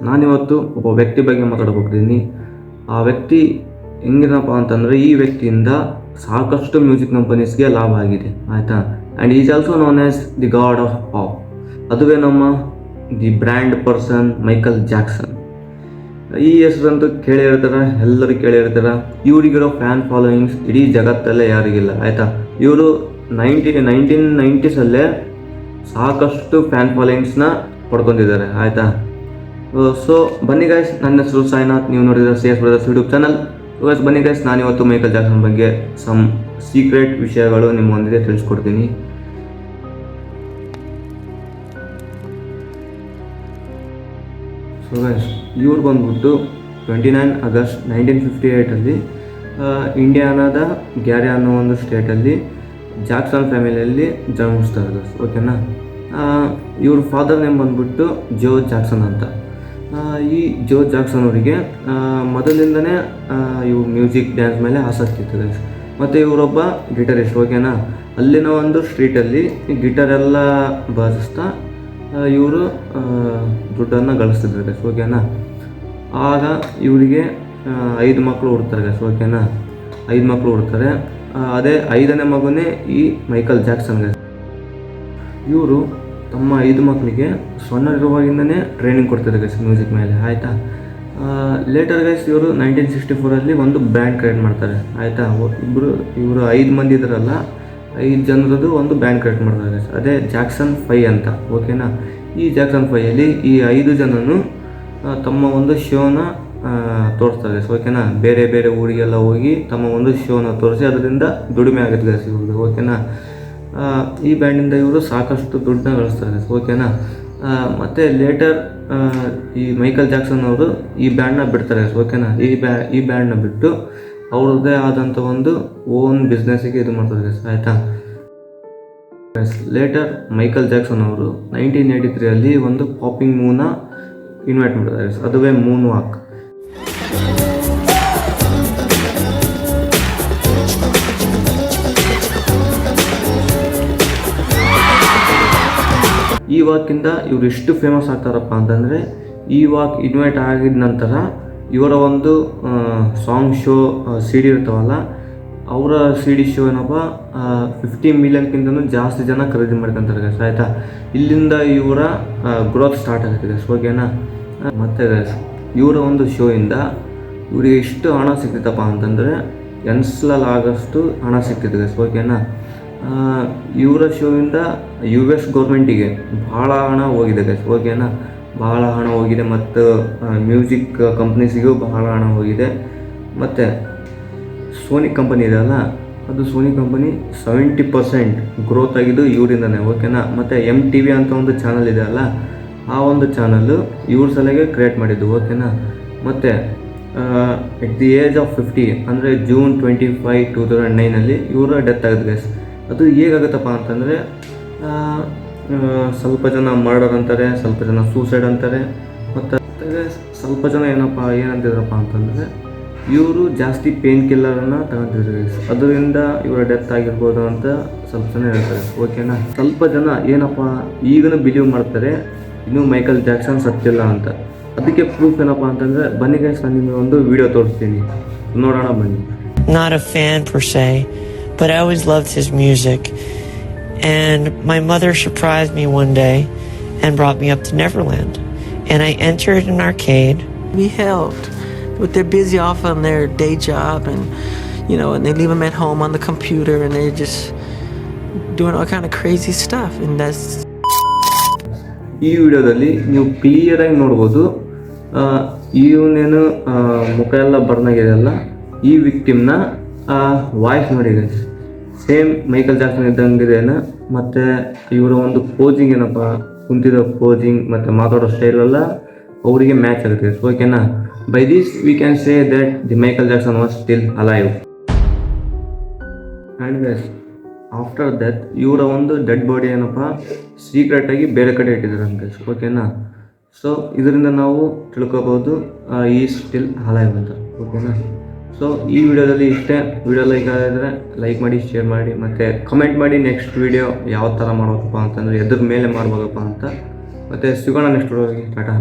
ನಾನಿವತ್ತು ಒಬ್ಬ ವ್ಯಕ್ತಿ ಬಗ್ಗೆ ಮಾತಾಡಬೋಗ್ತೀನಿ. ಆ ವ್ಯಕ್ತಿ ಹೆಂಗಿನಪ್ಪ ಅಂತಂದರೆ, ಈ ವ್ಯಕ್ತಿಯಿಂದ ಸಾಕಷ್ಟು ಮ್ಯೂಸಿಕ್ ಕಂಪನೀಸ್ಗೆ ಲಾಭ ಆಗಿದೆ, ಆಯಿತಾ. And is also known as the god of pop. ಅದುವೇ ನಮ್ಮ the brand person Michael Jackson. ಈ ಹೆಸರಂತೂ ಕೇಳಿರ್ತಾರೆ, ಎಲ್ಲರೂ ಕೇಳಿರ್ತಾರೆ. ಇವರಿಗಿರೋ ಫ್ಯಾನ್ ಫಾಲೋಯಿಂಗ್ಸ್ ಇಡೀ ಜಗತ್ತಲ್ಲೇ ಯಾರಿಗಿಲ್ಲ, ಆಯಿತಾ. ಇವರು 1990ಸಲ್ಲೇ ಸಾಕಷ್ಟು ಫ್ಯಾನ್ ಫಾಲೋಯಿಂಗ್ಸ್ನ ಪಡ್ಕೊಂಡಿದ್ದಾರೆ, ಆಯಿತಾ. ಸೊ ಬನ್ನಿ ಗೈಸ್, ನನ್ನ ಹೆಸರು ಸಾಯಿನಾಥ್, ನೀವು ನೋಡಿದ್ರೆ CS brothers YouTube channel. Guys ಬನ್ನಿ ಗೈಸ್, ನಾನಿವತ್ತು ಮೈಕಲ್ ಜಾಕ್ಸನ್ ಬಗ್ಗೆ ಸಮ್ ಸೀಕ್ರೆಟ್ ವಿಷಯಗಳು ನಿಮ್ಮೊಂದಿಗೆ ತಿಳಿಸ್ಕೊಡ್ತೀನಿ. ಸೊ ಗೈಸ್, ಇವ್ರು ಬಂದ್ಬಿಟ್ಟು 29 ಆಗಸ್ಟ್ 1958 ಇಂಡಿಯಾನಾದ ಗ್ಯಾರಿ ಅನ್ನೋ ಒಂದು ಸ್ಟೇಟಲ್ಲಿ ಜಾಕ್ಸನ್ ಫ್ಯಾಮಿಲಿಯಲ್ಲಿ ಜನ್ಮಿಸ್ತಾರೆ ಗೈಸ್, ಓಕೆನಾ. ಇವ್ರ ಫಾದರ್ ನೇಮ್ ಬಂದ್ಬಿಟ್ಟು ಜೋ ಜಾಕ್ಸನ್ ಅಂತ. ಈ ಜೋ ಜಾಕ್ಸನ್ ಅವರಿಗೆ ಮೊದಲಿಂದನೇ ಇವು ಮ್ಯೂಸಿಕ್ ಡ್ಯಾನ್ಸ್ ಮೇಲೆ ಆಸಕ್ತಿ ಇತ್ತು ಗೈಸ್. ಮತ್ತು ಇವರೊಬ್ಬ ಗಿಟಾರಿಸ್ಟ್, ಓಕೆನಾ. ಅಲ್ಲಿನ ಒಂದು ಸ್ಟ್ರೀಟಲ್ಲಿ ಗಿಟಾರೆಲ್ಲ ಬಾರಿಸ್ತಾ ಇವರು ದುಡ್ಡನ್ನು ಗಳಿಸ್ತಿದ್ರು ಗೈಸ್, ಓಕೆನಾ. ಆಗ ಇವರಿಗೆ 5 ಮಕ್ಕಳು ಹುಡ್ತಾರೆ ಗೈಸ್, ಓಕೆನಾ. 5 ಮಕ್ಕಳು ಹುಡ್ತಾರೆ. ಅದೇ 5ನೇ ಮಗುನೇ ಈ ಮೈಕಲ್ ಜಾಕ್ಸನ್ ಗೈಸ್. ಇವರು ತಮ್ಮ 5 ಮಕ್ಕಳಿಗೆ ಸಣ್ಣದಿರುವಾಗಿಂದನೇ ಟ್ರೈನಿಂಗ್ ಕೊಡ್ತಾರೆ ಗೈಸ್ ಮ್ಯೂಸಿಕ್ ಮೇಲೆ, ಆಯಿತಾ. ಲೇಟರ್ ಗೈಸ್ ಇವರು 1964 ಒಂದು ಬ್ಯಾಂಡ್ ಕ್ರಿಯೇಟ್ ಮಾಡ್ತಾರೆ, ಆಯಿತಾ. ಇವರು 5 ಮಂದಿ ಇದ್ದಾರಲ್ಲ, 5 ಜನರದ್ದು ಒಂದು ಬ್ಯಾಂಡ್ ಕ್ರಿಯೇಟ್ ಮಾಡ್ತಾರೆ ಗೈಸ್. ಅದೇ ಜಾಕ್ಸನ್ 5 ಅಂತ, ಓಕೆನಾ. ಈ ಜಾಕ್ಸನ್ 5 ಈ 5 ಜನನು ತಮ್ಮ ಒಂದು ಶೋನ ತೋರಿಸ್ತಾರೆ ಗೈಸ್, ಓಕೆನಾ. ಬೇರೆ ಬೇರೆ ಊರಿಗೆಲ್ಲ ಹೋಗಿ ತಮ್ಮ ಒಂದು ಶೋನ ತೋರಿಸಿ ಅದರಿಂದ ದುಡಿಮೆ ಆಗುತ್ತೆ ಗೈಸ್ ಇವ್ರದ್ದು, ಓಕೆನಾ. ಈ ಬ್ಯಾಂಡಿಂದ ಇವರು ಸಾಕಷ್ಟು ದುಡ್ಡನ್ನ ಗಳಿಸ್ತಾರೆ, ಓಕೆನಾ. ಮತ್ತು ಲೇಟರ್ ಈ ಮೈಕಲ್ ಜಾಕ್ಸನ್ ಅವರು ಈ ಬ್ಯಾಂಡ್ನ ಬಿಡ್ತಾರೆ, ಓಕೆನಾ. ಈ ಬ್ಯಾಂಡ್ನ ಬಿಟ್ಟು ಅವ್ರದ್ದೇ ಆದಂಥ ಒಂದು ಓನ್ ಬಿಸ್ನೆಸ್ಸಿಗೆ ಇದು ಮಾಡ್ತಾರೆ, ಆಯಿತಾ. ಲೇಟರ್ ಮೈಕಲ್ ಜಾಕ್ಸನ್ ಅವರು 1983 ಒಂದು ಪಾಪಿಂಗ್ ಮೂವ್ನ ಇನ್ವೈಟ್ ಮಾಡ್ತಾರೆ, ಅದುವೇ ಮೂನ್ ವಾಕ್. ಈ ವಾಕಿಂದ ಇವರು ಎಷ್ಟು ಫೇಮಸ್ ಆಗ್ತಾರಪ್ಪ ಅಂತಂದರೆ, ಈ ವಾಕ್ ಇನ್ವೈಟ್ ಆಗಿದ ನಂತರ ಇವರ ಒಂದು ಸಾಂಗ್ ಶೋ CD ಇರ್ತಾವಲ್ಲ, ಅವರ CD ಶೋ ಏನಪ್ಪ 50 ಮಿಲಿಯನ್ಗಿಂತಲೂ ಜಾಸ್ತಿ ಜನ ಖರೀದಿ ಮಾಡ್ಕೊತಾರೆ ಗೈಸ್, ಆಯಿತಾ. ಇಲ್ಲಿಂದ ಇವರ ಗ್ರೋತ್ ಸ್ಟಾರ್ಟ್ ಆಗುತ್ತೆ ಗೈಸ್, ಓಕೆನಾ. ಮತ್ತು ಗೈಸ್ ಇವರ ಒಂದು ಶೋಯಿಂದ ಇವರಿಗೆ ಎಷ್ಟು ಹಣ ಸಿಗ್ತಿತ್ತಪ್ಪ ಅಂತಂದರೆ ಎನ್ಸಲಾಗಷ್ಟು ಹಣ ಸಿಗ್ತಿತ್ತು ಗೈಸ್, ಓಕೆನಾ. ಇವರ ಶೋಯಿಂದ US ಗೌರ್ಮೆಂಟಿಗೆ ಭಾಳ ಹಣ ಹೋಗಿದೆ ಗೈಸ್, ಓಕೆನಾ. ಭಾಳ ಹಣ ಹೋಗಿದೆ. ಮತ್ತು ಮ್ಯೂಸಿಕ್ ಕಂಪ್ನೀಸಿಗೂ ಬಹಳ ಹಣ ಹೋಗಿದೆ. ಮತ್ತು ಸೋನಿ ಕಂಪನಿ ಇದೆಯಲ್ಲ, ಅದು ಸೋನಿ ಕಂಪನಿ 70% ಗ್ರೋತ್ ಆಗಿದ್ದು ಇವರಿಂದನೇ, ಓಕೆನಾ. ಮತ್ತು MTV ಅಂತ ಒಂದು ಚಾನಲ್ ಇದೆಯಲ್ಲ, ಆ ಒಂದು ಚಾನಲ್ಲು ಇವ್ರ ಸಲಗೆ ಕ್ರಿಯೇಟ್ ಮಾಡಿದ್ದು, ಓಕೆನಾ. ಮತ್ತು ಎಟ್ ದಿ ಏಜ್ ಆಫ್ 50 ಅಂದರೆ ಜೂನ್ 25, 2009 ಇವರ ಡೆತ್ ಆಗುತ್ತೆ ಗೈಸ್. ಅದು ಹೇಗಾಗುತ್ತಪ್ಪ ಅಂತಂದರೆ, ಸ್ವಲ್ಪ ಜನ ಮರ್ಡರ್ ಅಂತಾರೆ, ಸ್ವಲ್ಪ ಜನ ಸೂಸೈಡ್ ಅಂತಾರೆ. ಮತ್ತು ಸ್ವಲ್ಪ ಜನ ಏನಂತಿದ್ರಪ್ಪ ಅಂತಂದರೆ, ಇವರು ಜಾಸ್ತಿ ಪೇನ್ ಕಿಲ್ಲರನ್ನು ತಗೊಂತಿದ್ರು ಗೈಸ್, ಅದರಿಂದ ಇವರ ಡೆತ್ ಆಗಿರ್ಬೋದು ಅಂತ ಸ್ವಲ್ಪ ಜನ ಹೇಳ್ತಾರೆ, ಓಕೆನಾ. ಸ್ವಲ್ಪ ಜನ ಏನಪ್ಪ ಈಗಲೂ ಬಿಲೀವ್ ಮಾಡ್ತಾರೆ ಇನ್ನೂ ಮೈಕಲ್ ಜಾಕ್ಸನ್ ಸತ್ತಿಲ್ಲ ಅಂತ. ಅದಕ್ಕೆ ಪ್ರೂಫ್ ಏನಪ್ಪ ಅಂತಂದರೆ, ಬನ್ನಿ ಗೈಸ್, ನಾನು ನಿಮಗೆ ಒಂದು ವಿಡಿಯೋ ತೋರಿಸ್ತೀನಿ, ನೋಡೋಣ ಬನ್ನಿ. Not a fan per se, but I always loved his music. And my mother surprised me one day and brought me up to Neverland. And I entered an arcade. We helped, but they're busy off on their day job, and and they leave them at home on the computer, and they're just doing all kind of crazy stuff. And that's. ಈ ವಿಡಿಯೋದಲ್ಲಿ ನೀವು ಕ್ಲಿಯರಾಗಿ ನೋಡ್ಬೋದು, ಇವನೇನು ಮುಖ ಎಲ್ಲ ಬರ್ನಾಗಿದೆಯಲ್ಲ, ಈ ವಿಕ್ಟಿಮ್ನ voice ನೋಡಿ ಗೈಸ್, ಸೇಮ್ ಮೈಕಲ್ ಜಾಕ್ಸನ್ ಇದ್ದಂಗಿದೆಯೇನ. ಮತ್ತು ಇವರ ಒಂದು ಪೋಜಿಂಗ್ ಏನಪ್ಪ, ಕುಂತಿದ್ದ ಪೋಜಿಂಗ್ ಮತ್ತು ಮಾತಾಡೋ ಸ್ಟೈಲೆಲ್ಲ ಅವರಿಗೆ ಮ್ಯಾಚ್ ಆಗುತ್ತೆ, ಓಕೆನಾ. By this we can say that the Michael Jackson was still alive. And guys after death ಇವರ ಒಂದು ಡೆಡ್ ಬಾಡಿ ಏನಪ್ಪ ಸೀಕ್ರೆಟಾಗಿ ಬೇರೆ ಕಡೆ ಇಟ್ಟಿದ್ದಾರೆ ಅಂತ, ಓಕೆನಾ. ಸೊ ಇದರಿಂದ ನಾವು ತಿಳ್ಕೊಬೋದು ಈ ಸ್ಟಿಲ್ ಅಲೈವ್ ಅಂತ, ಓಕೆನಾ. ಸೊ ಈ ವಿಡಿಯೋದಲ್ಲಿ ಇಷ್ಟೇ. ವಿಡಿಯೋ ಲೈಕ್ ಆಗಿದ್ರೆ ಲೈಕ್ ಮಾಡಿ, ಶೇರ್ ಮಾಡಿ, ಮತ್ತು ಕಮೆಂಟ್ ಮಾಡಿ ನೆಕ್ಸ್ಟ್ ವಿಡಿಯೋ ಯಾವ ಥರ ಮಾಡ್ಬೇಕಪ್ಪ ಅಂತಂದರೆ ಎದ್ರ ಮೇಲೆ ಮಾಡ್ಬೋದಪ್ಪ ಅಂತ. ಮತ್ತು ಸಿಗೋಣ ನೆಕ್ಸ್ಟ್ ವಿಡಿಯೋಗೆ. ಟಾಟಾ.